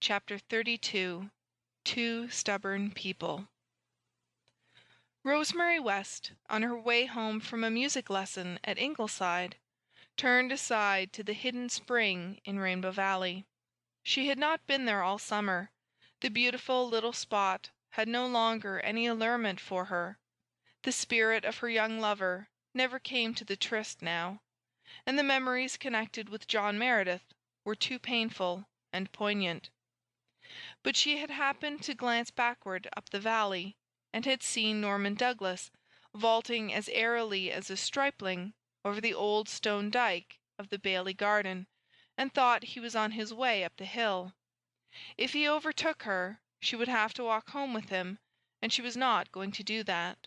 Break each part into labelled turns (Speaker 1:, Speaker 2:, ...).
Speaker 1: Chapter 32. Two Stubborn People. Rosemary West, on her way home from a music lesson at Ingleside, turned aside to the hidden spring in Rainbow Valley. She had not been there all summer. The beautiful little spot had no longer any allurement for her. The spirit of her young lover never came to the tryst now, and the memories connected with John Meredith were too painful and poignant. But she had happened to glance backward up the valley, and had seen Norman Douglas vaulting as airily as a stripling over the old stone dike of the Bailey garden, and thought he was on his way up the hill. If he overtook her, she would have to walk home with him, and she was not going to do that.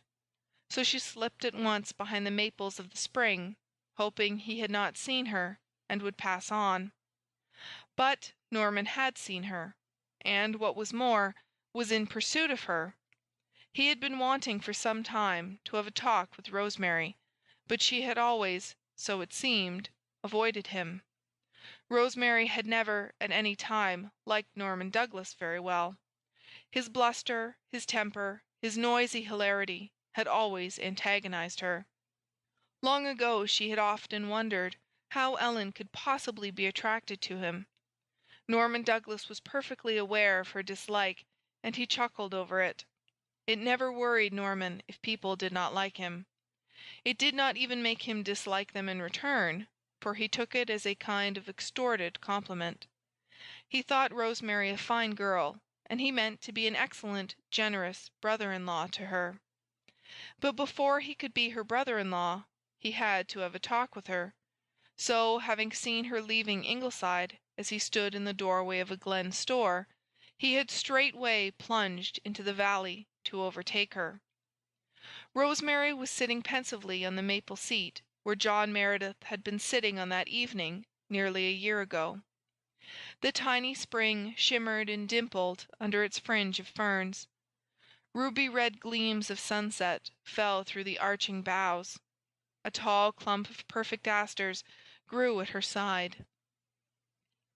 Speaker 1: So she slipped at once behind the maples of the spring, hoping he had not seen her, and would pass on. But Norman had seen her, and, what was more, was in pursuit of her. He had been wanting for some time to have a talk with Rosemary, but she had always, so it seemed, avoided him. Rosemary had never, at any time, liked Norman Douglas very well. His bluster, his temper, his noisy hilarity had always antagonized her. Long ago she had often wondered how Ellen could possibly be attracted to him. Norman Douglas was perfectly aware of her dislike, and he chuckled over it. It never worried Norman if people did not like him. It did not even make him dislike them in return, for he took it as a kind of extorted compliment. He thought Rosemary a fine girl, and he meant to be an excellent, generous brother-in-law to her. But before he could be her brother-in-law, he had to have a talk with her. So, having seen her leaving Ingleside as he stood in the doorway of a Glen store, he had straightway plunged into the valley to overtake her. Rosemary was sitting pensively on the maple seat where John Meredith had been sitting on that evening nearly a year ago. The tiny spring shimmered and dimpled under its fringe of ferns. Ruby-red gleams of sunset fell through the arching boughs. A tall clump of perfect asters grew at her side.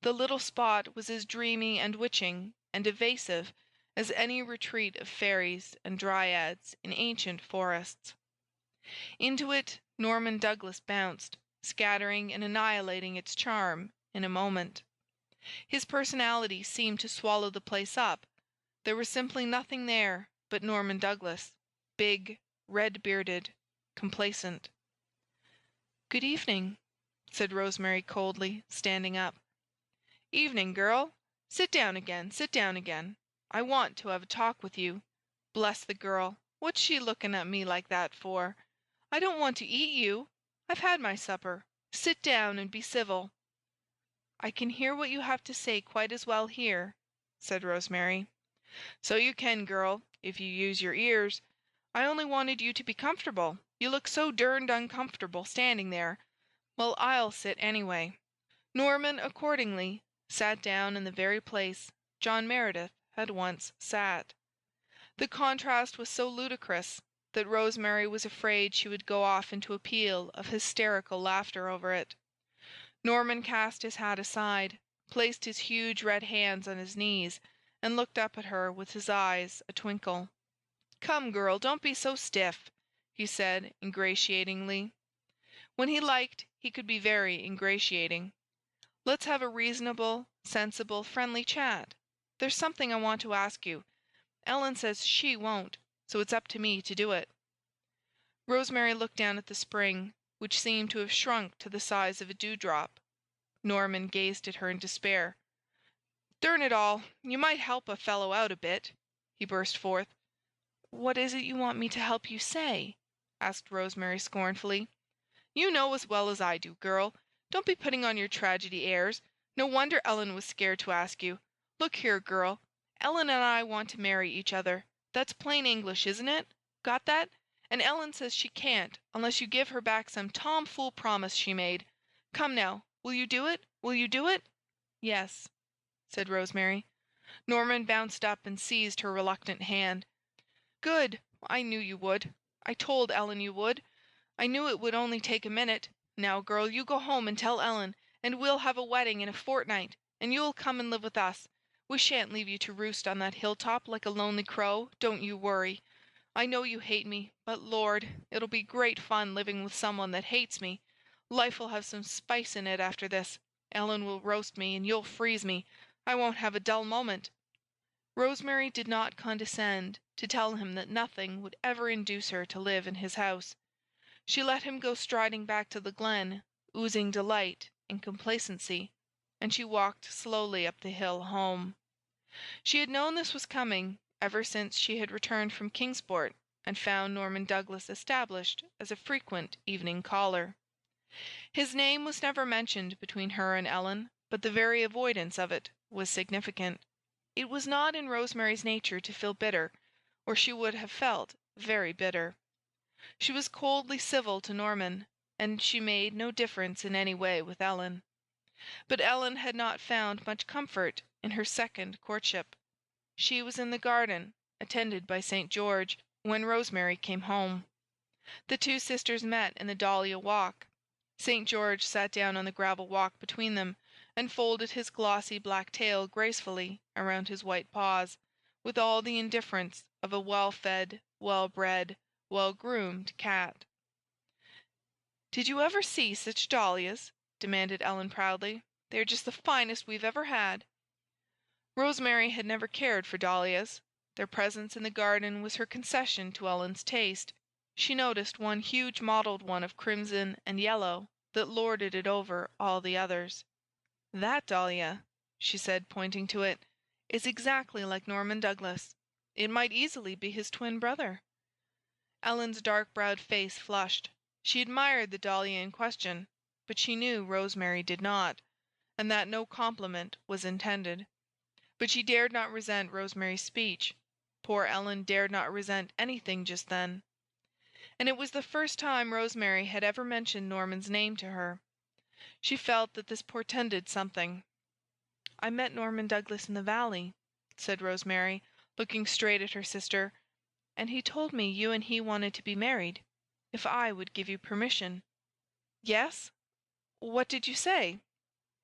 Speaker 1: The little spot was as dreamy and witching and evasive as any retreat of fairies and dryads in ancient forests. Into it Norman Douglas bounced, scattering and annihilating its charm in a moment. His personality seemed to swallow the place up. There was simply nothing there but Norman Douglas, big, red-bearded, complacent. "Good evening," said Rosemary coldly, standing up. "Evening, girl. Sit down again, sit down again. I want to have a talk with you. Bless the girl, what's she looking at me like that for? I don't want to eat you. I've had my supper. Sit down and be civil." "I can hear what you have to say quite as well here," said Rosemary. "So you can, girl, if you use your ears. I only wanted you to be comfortable. You look so derned uncomfortable standing there. Well, I'll sit anyway." Norman, accordingly, sat down in the very place John Meredith had once sat. The contrast was so ludicrous that Rosemary was afraid she would go off into a peal of hysterical laughter over it. Norman cast his hat aside, placed his huge red hands on his knees, and looked up at her with his eyes a-twinkle. "Come, girl, don't be so stiff," he said ingratiatingly. When he liked, he could be very ingratiating. "Let's have a reasonable, sensible, friendly chat. There's something I want to ask you. Ellen says she won't, so it's up to me to do it." Rosemary looked down at the spring, which seemed to have shrunk to the size of a dewdrop. Norman gazed at her in despair. "Durn it all, you might help a fellow out a bit," he burst forth. "What is it you want me to help you say?" asked Rosemary scornfully. "You know as well as I do, girl. Don't be putting on your tragedy airs. No wonder Ellen was scared to ask you. Look here, girl. Ellen and I want to marry each other. That's plain English, isn't it? Got that? And Ellen says she can't unless you give her back some tomfool promise she made. Come now, will you do it? Will you do it?" "Yes," said Rosemary. Norman bounced up and seized her reluctant hand. "Good! I knew you would. I told Ellen you would. I knew it would only take a minute. Now, girl, you go home and tell Ellen, and we'll have a wedding in a fortnight, and you'll come and live with us. We shan't leave you to roost on that hilltop like a lonely crow, don't you worry. I know you hate me, but Lord, it'll be great fun living with someone that hates me. Life will have some spice in it after this. Ellen will roast me, and you'll freeze me. I won't have a dull moment." Rosemary did not condescend to tell him that nothing would ever induce her to live in his house. She let him go striding back to the glen, oozing delight and complacency, and she walked slowly up the hill home. She had known this was coming ever since she had returned from Kingsport and found Norman Douglas established as a frequent evening caller. His name was never mentioned between her and Ellen, but the very avoidance of it was significant. It was not in Rosemary's nature to feel bitter, or she would have felt very bitter. She was coldly civil to Norman, and she made no difference in any way with Ellen. But Ellen had not found much comfort in her second courtship. She was in the garden, attended by St. George, when Rosemary came home. The two sisters met in the dahlia walk. St. George sat down on the gravel walk between them, and folded his glossy black tail gracefully around his white paws, with all the indifference of a well-fed, well-bred, well-groomed cat. "Did you ever see such dahlias?" demanded Ellen proudly. "They are just the finest we've ever had." Rosemary had never cared for dahlias. Their presence in the garden was her concession to Ellen's taste. She noticed one huge mottled one of crimson and yellow that lorded it over all the others. "That dahlia," she said, pointing to it, "is exactly like Norman Douglas. It might easily be his twin brother." Ellen's dark-browed face flushed. She admired the dahlia in question, but she knew Rosemary did not, and that no compliment was intended. But she dared not resent Rosemary's speech. Poor Ellen dared not resent anything just then. And it was the first time Rosemary had ever mentioned Norman's name to her. She felt that this portended something. "I met Norman Douglas in the valley," said Rosemary, looking straight at her sister, "and he told me you and he wanted to be married, if I would give you permission." "Yes? What did you say?"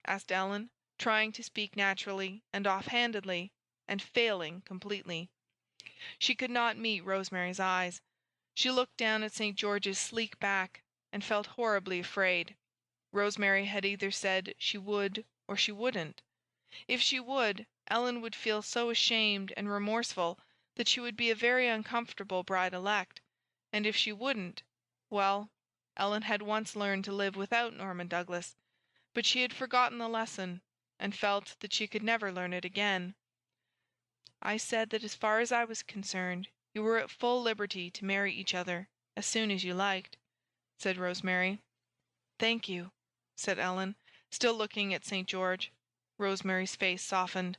Speaker 1: asked Ellen, trying to speak naturally and offhandedly, and failing completely. She could not meet Rosemary's eyes. She looked down at St. George's sleek back, and felt horribly afraid. Rosemary had either said she would or she wouldn't. If she would, Ellen would feel so ashamed and remorseful that she would be a very uncomfortable bride-elect, and if she wouldn't, well, Ellen had once learned to live without Norman Douglas, but she had forgotten the lesson, and felt that she could never learn it again. "I said that as far as I was concerned, you were at full liberty to marry each other as soon as you liked," said Rosemary. "Thank you," said Ellen, still looking at St. George. Rosemary's face softened.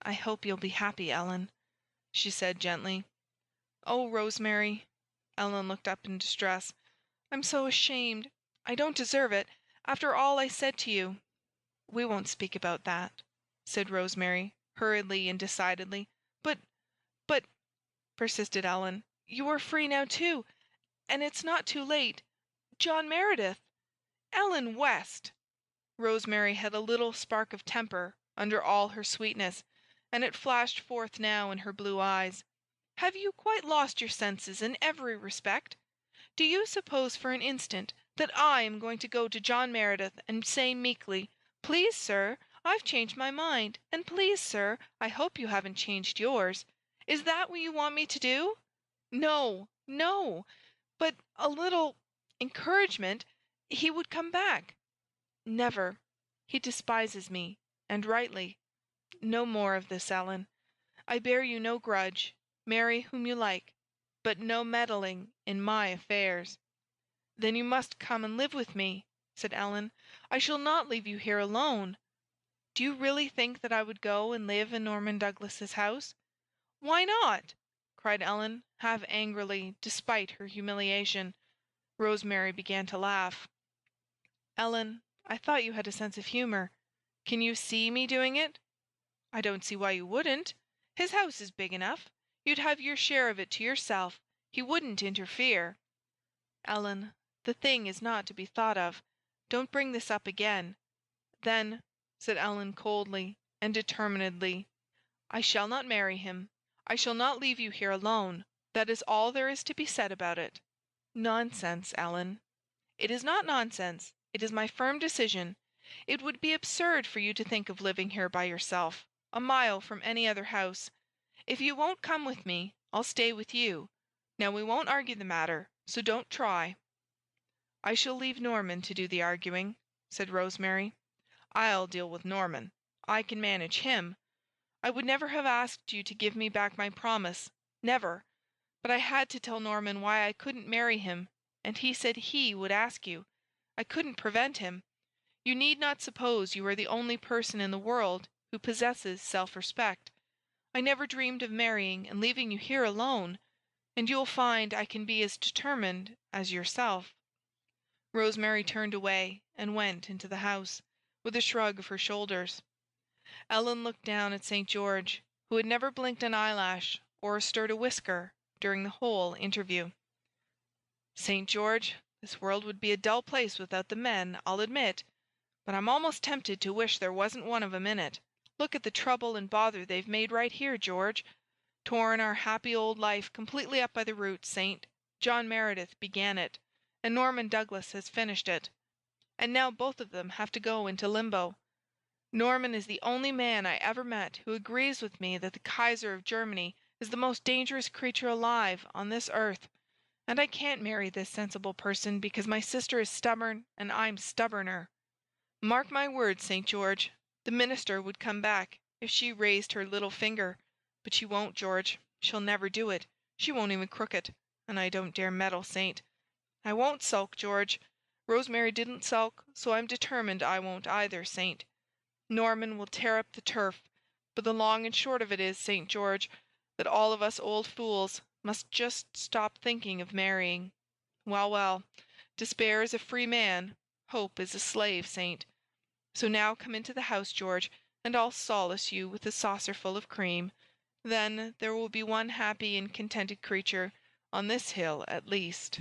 Speaker 1: "I hope you'll be happy, Ellen," she said gently. "Oh, Rosemary!" Ellen looked up in distress. "I'm so ashamed. I don't deserve it, after all I said to you." "We won't speak about that," said Rosemary, hurriedly and decidedly. But," persisted Ellen, "you are free now, too, and it's not too late. John Meredith—" "Ellen West!" Rosemary had a little spark of temper under all her sweetness, and it flashed forth now in her blue eyes. "Have you quite lost your senses in every respect? Do you suppose for an instant that I am going to go to John Meredith and say meekly, 'Please, sir, I've changed my mind, and please, sir, I hope you haven't changed yours'? Is that what you want me to do? No, no, but a little encouragement, he would come back. Never. He despises me, and rightly. No more of this, Ellen. I bear you no grudge. Marry whom you like, but no meddling in my affairs." "Then you must come and live with me," said Ellen. "I shall not leave you here alone." "Do you really think that I would go and live in Norman Douglas's house?" "Why not?" cried Ellen, half angrily, despite her humiliation. Rosemary began to laugh. "Ellen, I thought you had a sense of humor. Can you see me doing it?" "I don't see why you wouldn't. His house is big enough. You'd have your share of it to yourself. He wouldn't interfere." "Ellen, the thing is not to be thought of. Don't bring this up again." "Then," said Ellen coldly and determinedly, I shall not marry him. I shall not leave you here alone. That is all there is to be said about it." "Nonsense, Ellen." "It is not nonsense. It is my firm decision. It would be absurd for you to think of living here by yourself, a mile from any other house. If you won't come with me, I'll stay with you. Now we won't argue the matter, so don't try." "I shall leave Norman to do the arguing," said Rosemary. "I'll deal with Norman. I can manage him. I would never have asked you to give me back my promise. Never. But I had to tell Norman why I couldn't marry him, and he said he would ask you. I couldn't prevent him. You need not suppose you are the only person in the world who possesses self-respect. I never dreamed of marrying and leaving you here alone, and you'll find I can be as determined as yourself." Rosemary turned away and went into the house, with a shrug of her shoulders. Ellen looked down at St. George, who had never blinked an eyelash or stirred a whisker during the whole interview. "St. George, this world would be a dull place without the men, I'll admit, but I'm almost tempted to wish there wasn't one of 'em in it. Look at the trouble and bother they've made right here, George. Torn our happy old life completely up by the roots, Saint. John Meredith began it, and Norman Douglas has finished it. And now both of them have to go into limbo. Norman is the only man I ever met who agrees with me that the Kaiser of Germany is the most dangerous creature alive on this earth, and I can't marry this sensible person because my sister is stubborn and I'm stubborner. Mark my words, St. George, the minister would come back if she raised her little finger, but she won't, George. She'll never do it. She won't even crook it, and I don't dare meddle, Saint. I won't sulk, George. Rosemary didn't sulk, so I'm determined I won't either, Saint. Norman will tear up the turf, but the long and short of it is, St. George, that all of us old fools must just stop thinking of marrying. Well, well, despair is a free man, hope is a slave, Saint. So now come into the house, George, and I'll solace you with a saucerful of cream. Then there will be one happy and contented creature on this hill at least."